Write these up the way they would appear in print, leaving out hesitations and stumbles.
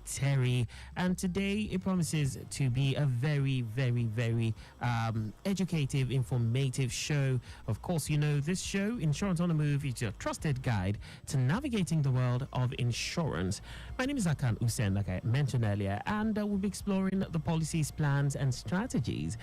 Terry, and today it promises to be a very, very, very educative, informative show. Of course, you know this show, Insurance on the Move, is your trusted guide to navigating the world of insurance. My name is Akan Usen, like I mentioned earlier, and we'll be exploring the policies, plans, and strategies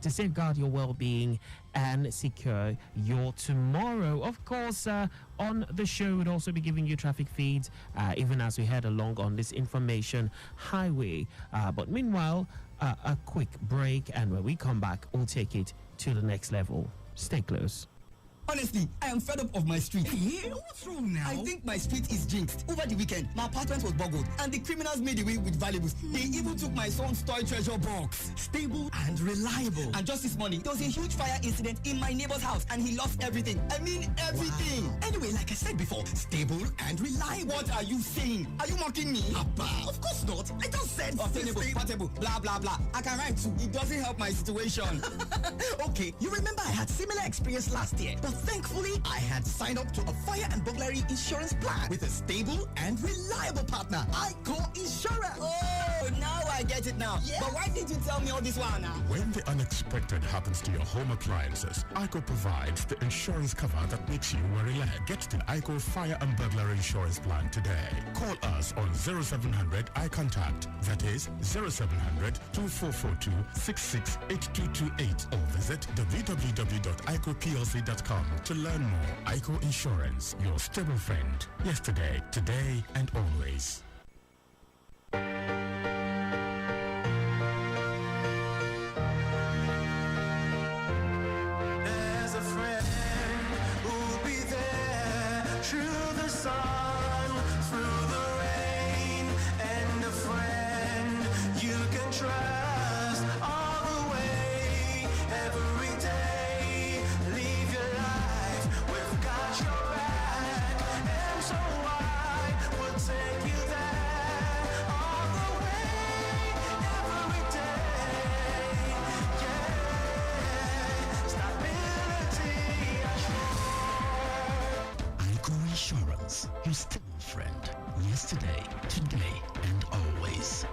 to safeguard your well-being and secure your tomorrow. Of course, on the show, we'll also be giving you traffic feeds, even as we head along on this information highway. But meanwhile, a quick break, and when we come back, we'll take it to the next level. Stay close. Honestly, I am fed up of my street. Hey, what's wrong now? I think my street is jinxed. Over the weekend, my apartment was boggled, and the criminals made away with valuables. They even took my son's toy treasure box. Stable and reliable. And just this morning, there was a huge fire incident in my neighbor's house, and he lost everything. I mean, everything. Wow. Anyway, like I said before, stable and reliable. What are you saying? Are you mocking me? Abba, of course not. I just said obtainable, portable, blah, blah, blah. I can write too. It doesn't help my situation. Okay, you remember I had similar experience last year, but thankfully, I had signed up to a fire and burglary insurance plan with a stable and reliable partner, Akan Insurance. Oh, now I get it now. Yeah. But why didn't you tell me all this while now? When the unexpected happens to your home appliances, Akan provides the insurance cover that makes you worry-less. Get the Akan Fire and Burglary Insurance Plan today. Call us on 0700 iContact. That is 0700 2442 668228 or visit www.icoplc.com to learn more. Akan Insurance, your stable friend. Yesterday, today, and always. There's a friend who'll be there through the sun, through the rain, and a friend you can trust all the way, every day. Live your life, we've got your back, and so I will take you there all the way, every day. Yeah, stability assured. Akan Insurance, your stable friend. Yesterday, today, and always.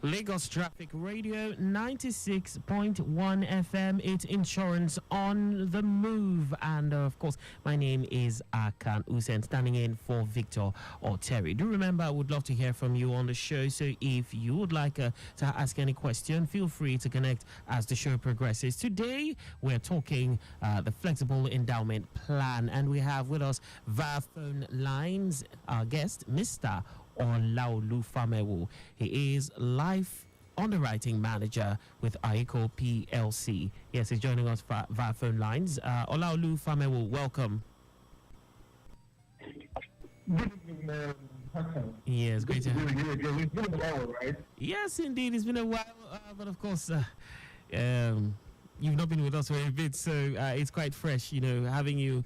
Lagos Traffic Radio 96.1 FM. It's Insurance on the Move, and of course my name is Akan Usen, standing in for Victor or Terry. Do remember, I would love to hear from you on the show, so if you would like to ask any question, feel free to connect as the show progresses. Today we're talking the flexible endowment plan, and we have with us via phone lines our guest, Mr. Olaolu Famewo. He is life underwriting manager with Akan PLC. Yes, he's joining us via phone lines. Olaolu Famewo, welcome. Good evening, Hassan. Yes, great to have you. It's been a while, right? Yes, indeed, it's been a while, but of course, you've not been with us for a bit, so it's quite fresh, having you,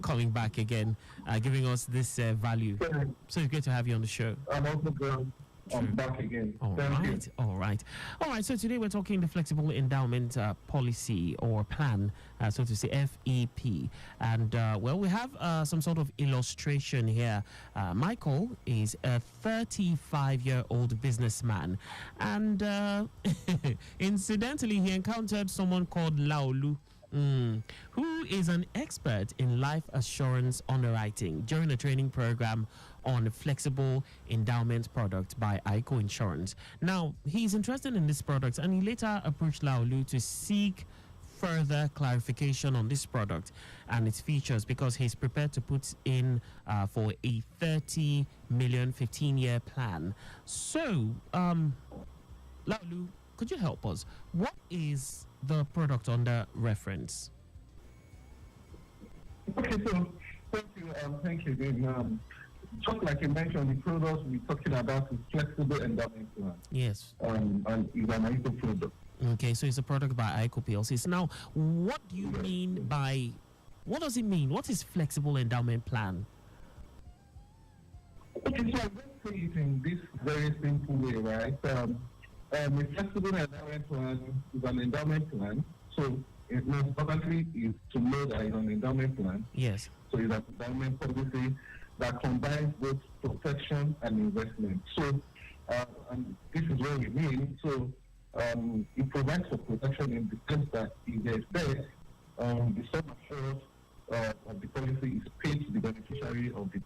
coming back again, giving us this value. So it's great to have you on the show. I'm also good. I'm back again. All right. So today we're talking the flexible endowment policy or plan, so to say, FEP. And we have some sort of illustration here. Michael is a 35-year-old businessman, and incidentally, he encountered someone called Laolu, who is an expert in life assurance underwriting during a training program on a flexible endowment product by Akan Insurance. Now, he's interested in this product, and he later approached Laolu to seek further clarification on this product and its features, because he's prepared to put in for a 30 million 15-year plan. So, Laolu, could you help us? What is the product under reference? Okay, so thank you again. Just like you mentioned, the product we're talking about is flexible endowment plan. Yes. And it's an Akan product. Okay, so it's a product by Akan PLC. Now, what do you mean by, what does it mean? What is flexible endowment plan? Okay, so I'm going say it in this very simple way, right? A flexible endowment plan is an endowment plan. So it most importantly is to know that it's an endowment plan. Yes. So it's an endowment policy that combines both protection and investment. So, and this is what we mean. So, it provides for protection in the sense that if there's death, the sum assured of the policy is paid to the beneficiary of the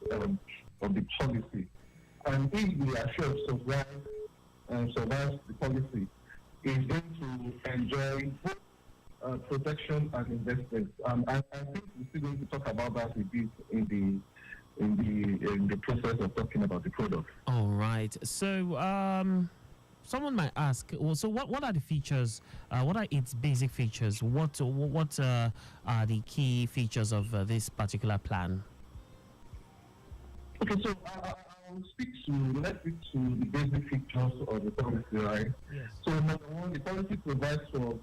policy. And if the assured survives the policy, is going to enjoy both protection and investment. I think we're still going to talk about that a bit in the process of talking about the product. All right. So, someone might ask, well, so what are the features? What are its basic features? What are the key features of this particular plan? Okay, so let's speak to the basic features of the policy, right? Yes. So number one, the policy provides for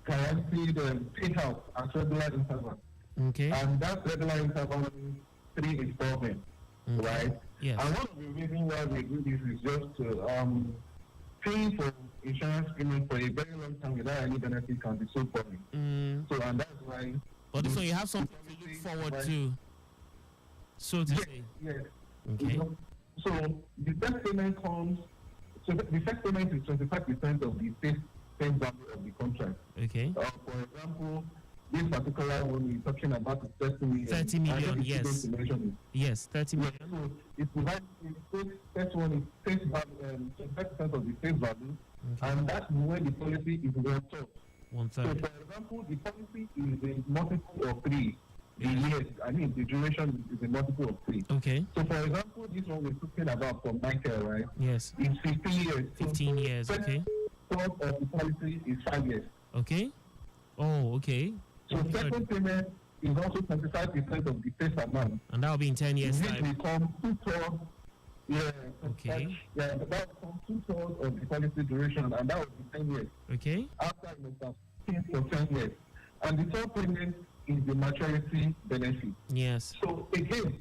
guaranteed payout at regular intervals. Okay. And that regular interval means 3 installments, right? Yes. And one of the reasons why we do this is just to paying for insurance premium for a very long time without any benefit can be so boring. So and that's why. But so you have something to look forward to, so to say. Yes. Okay. So the first payment comes. So the first payment is 25% of the face value of the contract. Okay. For example, this particular one we're talking about is 30 million. 30 million, yes. Yes, 30 million. So it provides the first one is face value, 25% of the face value, and that's when the policy is 1/3. 1/3. So, for example, the policy is a multiple of 3. The years, the duration is a multiple of 3. Okay. So, for example, this one we're talking about from Michael, right? Yes. It's 15 years. 15 years, okay. First of the policy is 5 years. Okay. Oh, okay. So second payment is also 25% of the face amount. And that will be in 10 years' This time. becomes 2/3. Yeah. Okay. Yeah, that becomes 2/3 of the policy duration, and that will be 10 years. Okay. After it must have paid for 10 years. And the third payment is the maturity benefit. Yes. So again,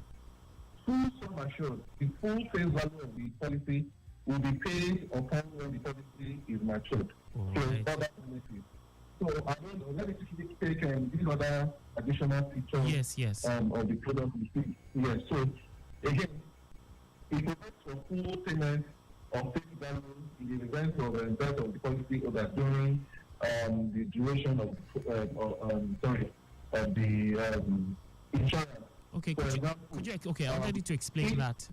full sum assured, the full face value of the policy will be paid upon when the policy is matured. All So right. other benefits. So I don't know. Let me take these other additional features. Yes. Of the product we see. Yes. So again, it provides for full payment of face value in the event of death of the policy holder during the duration of the insurance. Okay. For example, Could you? Okay. I'm ready to explain that.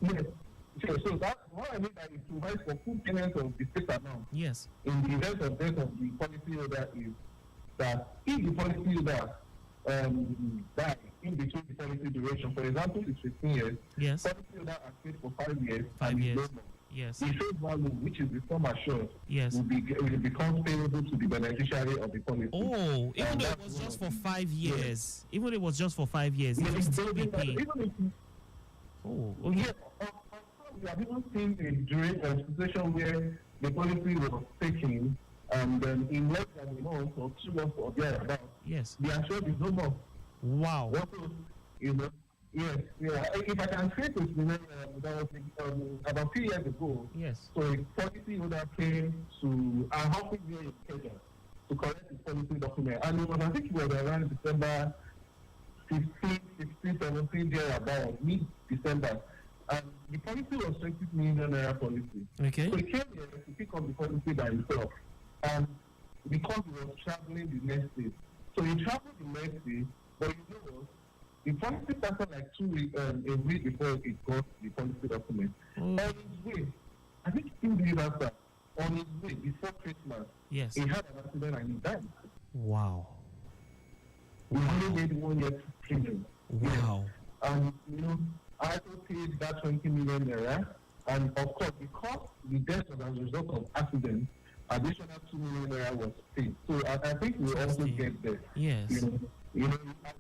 Yes. Sure. So that's what I mean that it provides for full payment of the face amount. Yes. In the event of death of the policy holder is that if the policy holder die in between the policy duration, for example, it's 15 years, Yes. policy holder has paid for 5 years, 5 and years. is no more. Yes. The face value, which is the sum assured, Yes. will become payable to the beneficiary of the policy. Oh, even though it was just for 5 years, even though it was just for 5 years, it will still be paid. Even if Oh, okay. yeah, we have even seen a situation where the policy was taken and then in less than a month or 2 months or thereabouts, Yes. the assured is no more. Wow. Also, yes, yeah. If I can say this, that was about 3 years ago. Yes. So a policy holder came to our office here in Kenya to collect his policy document, and it was, I think it was around December 15, 16, 17, thereabout, mid-December. And the policy was 20 million naira policy. Okay. So he came here to pick up the policy by himself. And because he was traveling the next day. So he traveled the next day, but you know what? The policy started like 2 weeks, a week before it got the policy document. On his way, I think 2 days after, on his way, before Christmas, Yes. he had an accident and he died. Wow. We only made 1 year premium. Wow. And, I also paid that 20 million naira. And of course, because the death was as a result of accident, additional 2 million naira was paid. So I think we also get there. Yes. I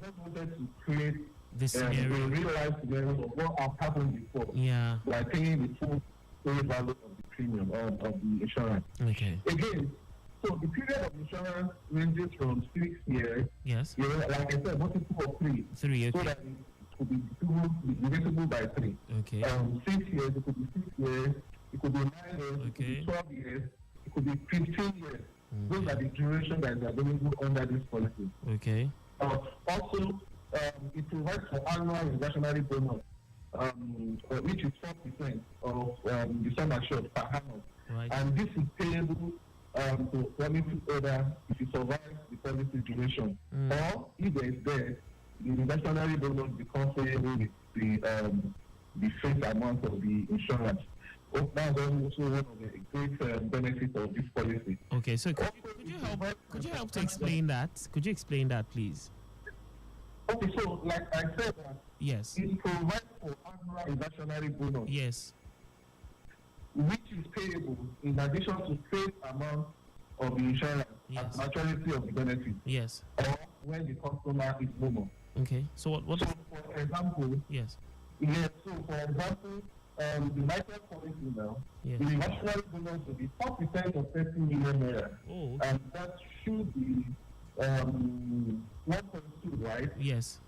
just wanted to create This a scenario. real life scenario of what has happened before. Yeah. By paying the full value of the premium of the insurance. Okay. Again, so the period of insurance ranges from 6 years. Yes. Like I said, multiple of 3. 3. So Okay. that it could be divisible by 3. Okay. 6 years, it could be 6 years, it could be 9 years, it could Okay. be 12 years, it could be 15 years. Those Okay. are the duration that is available under this policy. Okay. Also, it provides for annual reversionary bonus, which is 4% of the sum assured per annum. Right. And this is payable to policy holder if he survives the policy duration. Or if there is death, the reversionary bonus becomes payable with the face amount of the insurance. That's also one of the great benefits of this policy. Okay. So could you help to explain that? Could you explain that, please? Okay, so like I said, Yes. it provides for annual reversionary bonus, Yes. which is payable in addition to face amount of the insurance Yes. at maturity of the benefit, Yes. or when the customer is no more. Okay. So what? So, for example, Yes. The vital policy now, Yes. the reversionary bonus will be 4% of 30 million naira, Oh. and that should be 1.2, right? Yes.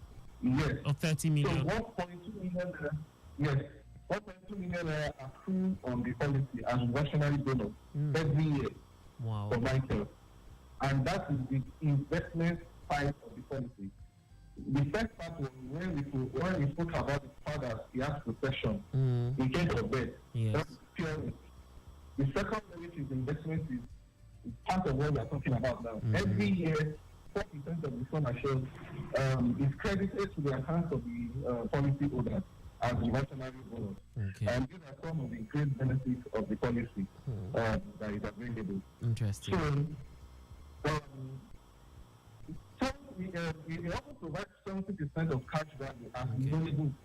Yes. Of 30 So million. 1.2 million naira, yes, 1.2 million naira accrue on the policy as reversionary bonus every year Wow. for myself. And that is the investment side of the policy. The first part was when we spoke about the father, he has protection in case of death. Yes. That's pure risk. The second one, which is investment, is part of what we are talking about now. Every year, 4% of the sum assured is credited to the account of the policy holder as reversionary bonus. Okay. And these are some of the great benefits of the policy that is available. Interesting. So we also provide 70% of cash value as Okay.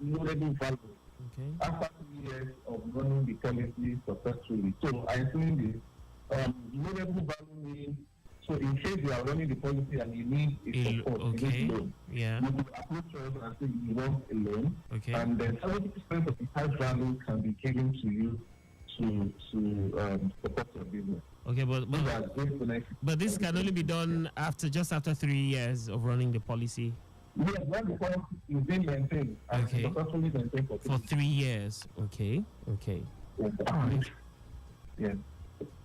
knowable value Okay. after 2 years of running the policy successfully. So I think the knowable value means, so in case you are running the policy and you need a support, you Okay. need loan, Yeah. you could approach us and say you want a loan, Okay. and then 70% of the cash value can be given to you to support your business. Okay, These are great benefits. but this can only be done after 3 years of running the policy. Yes, when the policy is being maintained and Okay. successfully maintained for For 3 years. Okay. Okay. years. All right. Yes.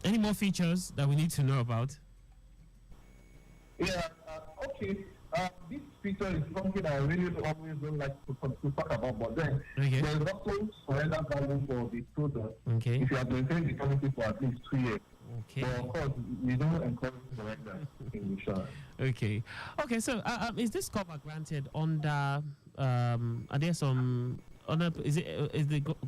Any more features that we need to know about? Yeah, okay. This feature is something I really always don't like to talk about, but then Okay. there's also surrender value for the product Okay. if you have maintained the policy for at least 2 years. Okay. But of course, we don't encourage surrender in insurance. Okay. Okay. So, is this cover granted under? Are there some? Is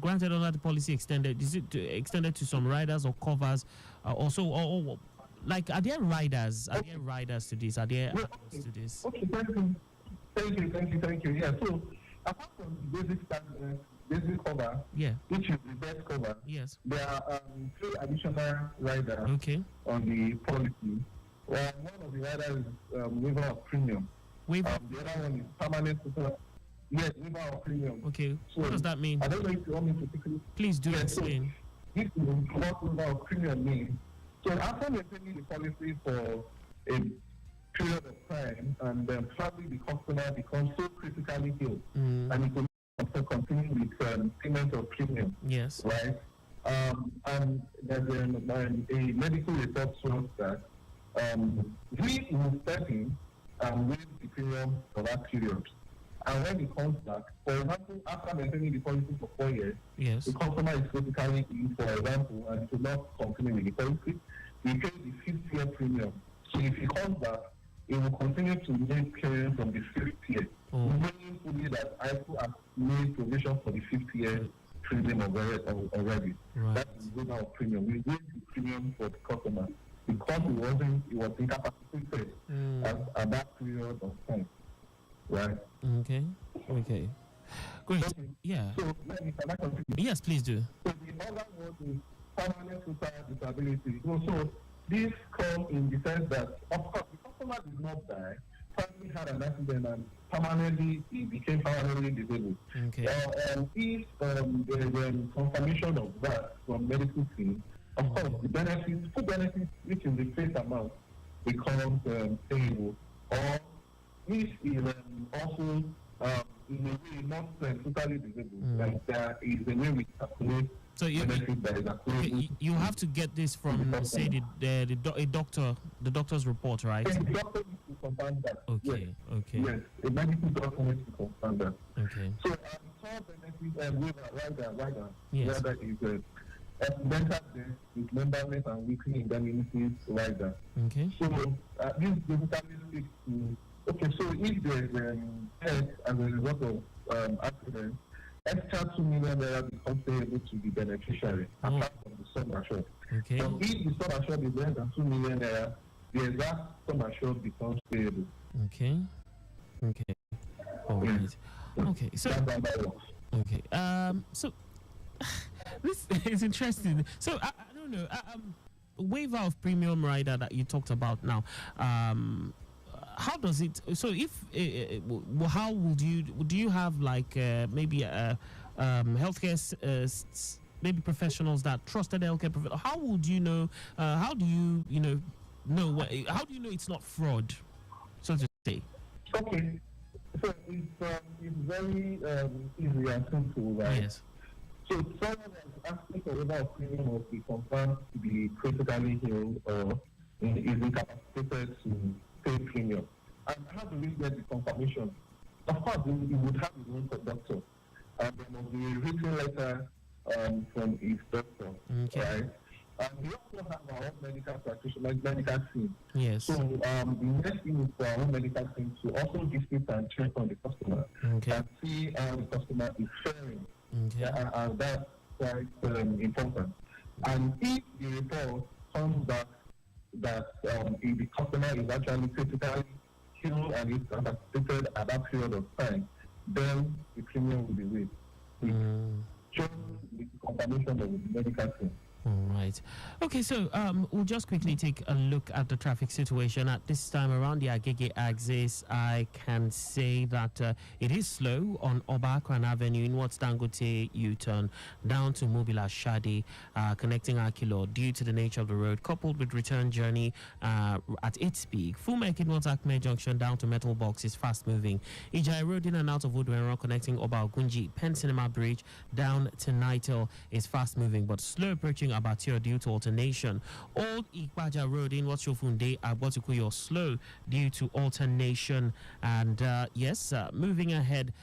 granted under the policy extended? Is it extended to some riders or covers? Also, or like, are there riders? Are there riders to this? Are there Yeah, add-ons to this? Okay, thank you. Yeah, so apart from the basic cover, Yeah. which is the best cover, Yes. there are 3 additional riders Okay. on the policy. One of the riders is waiver of premium. Waiver. The other one is permanent total. Yes, waiver of premium. Okay. So, What does that mean? I don't know if you want me to quickly. Please do Yeah, so explain. this is what waiver of premium means. So after maintaining the policy for a period of time, and then probably the customer becomes so critically ill, and it will also continue with payment of premium, Yes. right? And there's a medical report shows that we will step in and waive the premium for that period. And when it comes back, for example, after maintaining the policy for 4 years, Yes. the customer is critically ill, for example, and it will not continue with the policy, we pay the 5th year premium. So if he comes back, it will continue to make claim from the 5th year, meaning fully that ICO has made provision for the 5th year premium already. Right. That is the waiver of premium. We waive the premium for the customer because it was incapacitated at that period of time. Right. Okay. Okay. Great. Okay. Yeah. So can I continue? Yes, please do. So the other one is permanent total disability. So this comes in the sense that, of course, the customer did not die, probably had an accident and permanently he became permanently disabled. Okay. And if there is confirmation of that from medical team, of course, the benefits, full benefits, which is the face amount, becomes payable. Or if is also in a way not totally disabled. Like there is a way we calculate So benefit that is accruable. you have to get this from, say, a doctor, the doctor's report, right? And the doctor needs to confirm that. Okay, Yes. okay. Yes, a medical doctor needs to confirm that. Okay. So, core benefit rider, Yes. rider is accidental death, dismemberment, and weekly indemnities rider. Okay. So, this basically speaks to, okay, so if there's death as a result of accident, extra 2 million naira becomes payable to the beneficiary, apart from the sum assured. Okay. So if the sum assured is less than 2 million naira, the exact sum assured becomes payable. Okay. Okay. All right. Okay. So. That's how that works. Okay. So this is interesting. So I don't know. Waiver of premium rider that you talked about now. How does it? So if how would you? Do you have like maybe healthcare maybe professionals that trusted healthcare professionals? How would you know? How do you know what? How do you know it's not fraud? So to say. Okay. So it's very easy and simple, right? Yes. So someone is asking for whether a premium must be confirmed to be critically ill or is incapacitated to pay premium. And how do we get the confirmation? Of course, he would have his own doctor. And there must be a written letter from his doctor, Okay. right? And we also have our own medical practitioner, medical team. Yes. So the next thing is for our own medical team to also visit and check on the customer Okay. and see how the customer is faring. Okay. And that's quite important. And if the report comes back that if the customer is actually critically ill and is incapacitated at that period of time, then the premium will be waived. Just the confirmation of the medical team. All right. Okay, so we'll just quickly take a look at the traffic situation at this time around the Agege axis. I can say that it is slow on Obakran Avenue in what's Dangote U-turn down to Mobila Shadi, connecting Akilo due to the nature of the road, coupled with return journey at its peak. Fumek in what's Akme Junction down to Metal Box is fast moving. Ijai Road in and out of Woodwenro connecting Oba Ogunji, Penn Cinema Bridge down to Nitel is fast moving but slow approaching Abattoir due to alternation. Old Ikbaja Road in Watshofunde Abotukuyo slow due to alternation. And yes, moving ahead.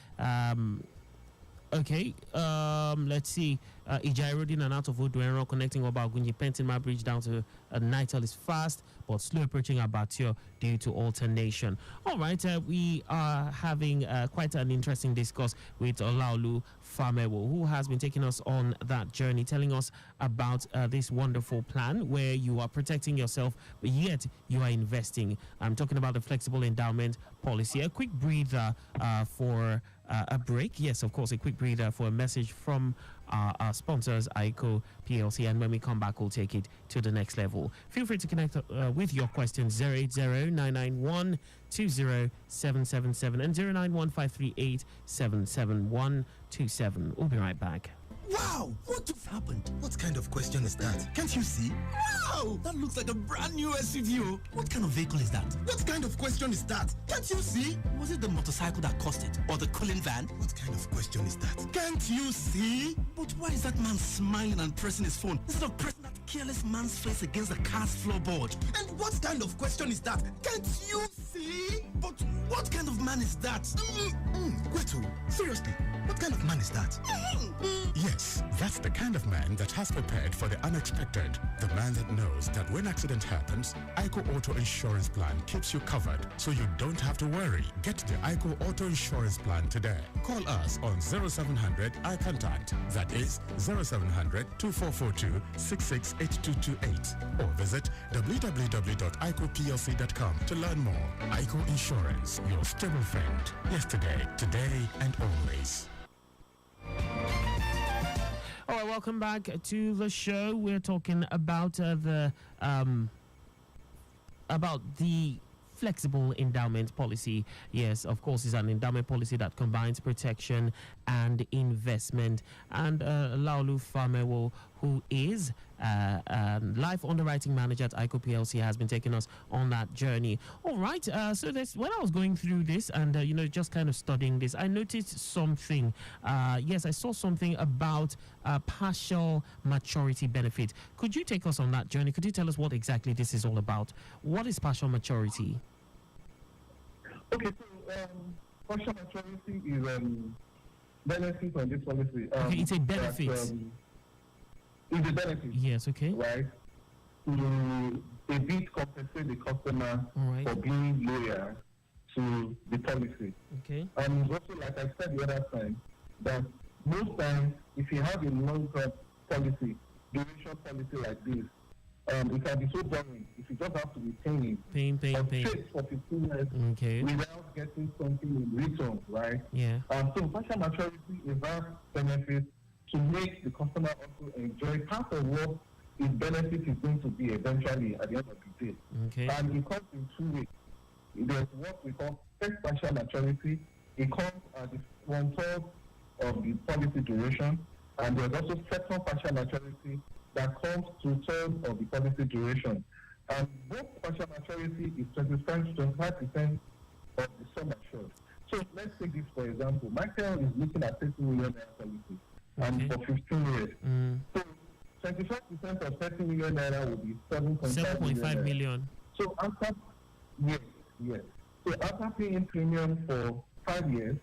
Okay, let's see. Ijai Road in and out of Woodwenro connecting Oba Ogunji, Pentinma Bridge down to Nitel is fast but slow approaching Abattoir due to alternation. All right, we are having quite an interesting discourse with Olaolu Famewo, who has been taking us on that journey, telling us about this wonderful plan where you are protecting yourself, but yet you are investing. I'm talking about the flexible endowment policy. A quick breather for a break. Yes, of course, a quick breather for a message from our sponsors, ICO PLC, and when we come back, we'll take it to the next level. Feel free to connect with your questions 080-991-20777 and 091-538-77127. We'll be right back. Wow, what just happened? What kind of question is that? Can't you see? Wow, that looks like a brand new SUV. What kind of vehicle is that? What kind of question is that? Can't you see? Was it the motorcycle that caused it? Or the cooling van? What kind of question is that? Can't you see? But why is that man smiling and pressing his phone instead of pressing that careless man's face against the car's floorboard? And what kind of question is that? Can't you see? But what kind of man is that? Kwetu, seriously, what kind of man is that? Yes, that's the kind of man that has prepared for the unexpected. The man that knows that when accident happens, ICO Auto Insurance Plan keeps you covered, so you don't have to worry. Get the ICO Auto Insurance Plan today. Call us on 0700 iContact. That is 0700 2442 668228. Or visit www.icoplc.com to learn more. ICO Insurance, your stable friend. Yesterday, today, and always. All right, welcome back to the show. We're talking about the flexible endowment policy. Yes, of course, it's an endowment policy that combines protection and investment. And Laulu Famewo, who is life underwriting manager at ICO PLC, has been taking us on that journey. All right. So when I was going through this and just kind of studying this, I noticed something. Yes, I saw something about partial maturity benefit. Could you take us on that journey? Could you tell us what exactly this is all about? What is partial maturity? Okay, so partial maturity is benefit on this policy. Okay, it's a benefit. It's a benefit. Yes, okay. Right? To a bit compensate the customer for being loyal to the policy. Okay. And also, like I said the other time, that most times, if you have a long-term policy, duration policy like this, it can be so boring if you just have to be paying. Paying. For 15 years without getting something in return, right? Yeah. So partial maturity is that benefit to make the customer also enjoy part of what his benefit is going to be eventually at the end of the day. Okay. And it comes in two ways. There's what we call first partial maturity. It comes at the 1/3 of the policy duration, and there's also second partial maturity that comes 2/3 of the policy duration. And both partial maturity is 25% of the sum assured. So let's take this for example. Michael is looking at 30 million naira policy, and for 15 years. So 25% of 30 million naira will be 7.5 million. So after yes. So after paying premium for 5 years,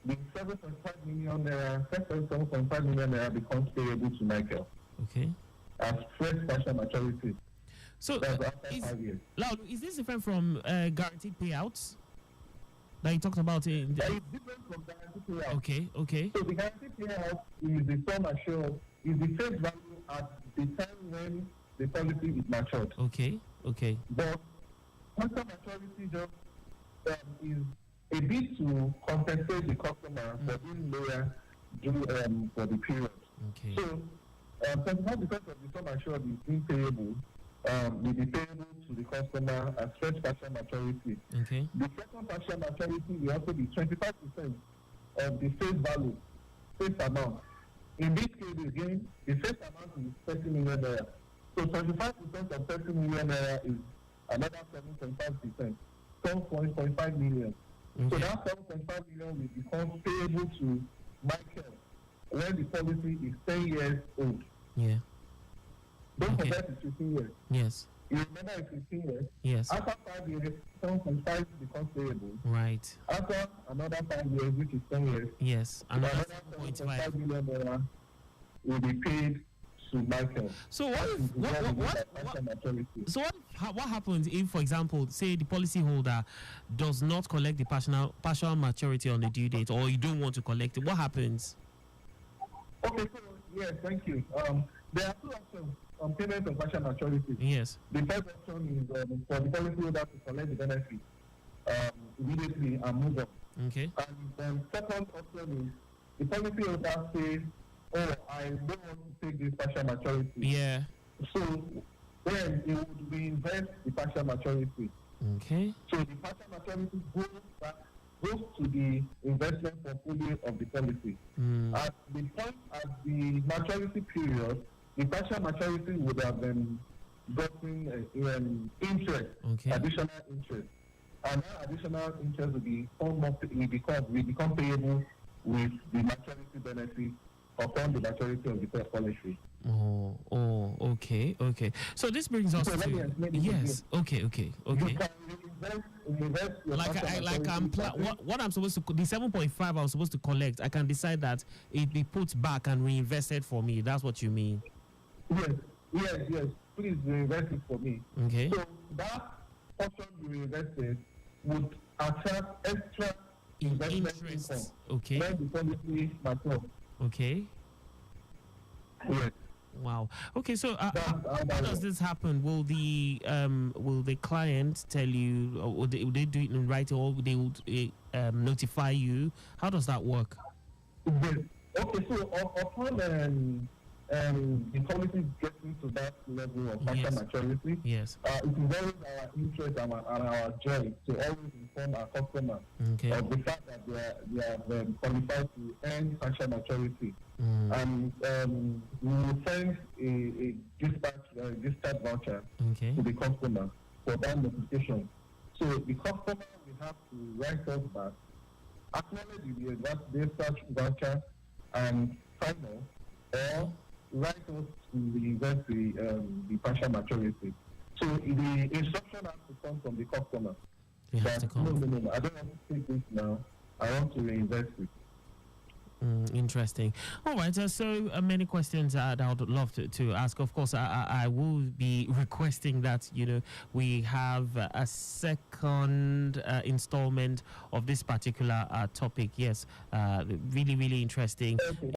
the 7.5 million naira, 7.5 million naira becomes payable to Michael. Okay. As first partial maturity. So that's after 5 years. Is this different from guaranteed payouts that you talked about? It's different from guaranteed payouts. Okay. So the guaranteed payout is the sum assured, is the face value at the time when the policy is matured. Okay. But partial maturity just is a bit to compensate the customer for being loyal for the period. Okay. So 25% of the sum assured is being payable, will be payable to the customer as first partial maturity. Okay. The second partial maturity will also be 25% of the face amount. In this case again, the face amount is 30 million naira. So 25% of 30 million naira is another 7.5%, 12.5 million. Okay. So that 7.5 million will become payable to Michael when the policy is 10 years old. Yeah. Don't forget it's 15 years. Yes. You remember it's 15 years? Yes. After 5 years, 7.5 becomes payable. Right. After another 5 years, which is 10 years, yes. another 7.5 million naira will be paid to Michael. So what happens if, for example, say the policyholder does not collect the partial maturity on the due date, or you don't want to collect it? What happens? Okay, so yes, thank you. There are two options on payment of partial maturity. Yes. The first option is for the policyholder to collect the benefit immediately and move on. Okay. And then second option is the policyholder says, "Oh, I don't want to take this partial maturity." Yeah. So then it would reinvest the partial maturity. Okay. So the partial maturity goes to the investment portfolio of the policy. At the point at the maturity period, the partial maturity would have gotten interest, additional interest, and that additional interest will become payable with the maturity benefit upon the maturity of the policy. Okay. So this brings us to yes. Okay. You can invest your what I'm supposed to, the 7.5 I was supposed to collect, I can decide that it be put back and reinvested for me. That's what you mean? Yes. Please reinvest it for me. Okay. So that portion you reinvested would attract extra investment income. Okay. When the policy matures. Okay. Yes. Wow. Okay. So how does this happen? Will the client tell you, or will they do it in writing, or they would notify you? How does that work? Yes. Okay. So upon the policy getting to that level of partial maturity, yes, it is always our interest and our joy to always inform our customer of the fact that they are qualified to earn partial maturity. And we will send a dispatch voucher Okay. to the customer for that notification. So the customer will have to write us back, acknowledge the dispatch voucher, and sign off, or write us to reverse the partial maturity. So the instruction has to come from the customer. You have to come. No, I don't want to take this now. I want to reinvest it. Interesting. All right. So many questions that I would love to ask. Of course, I will be requesting that we have a second installment of this particular topic. Yes, really, really interesting. Okay.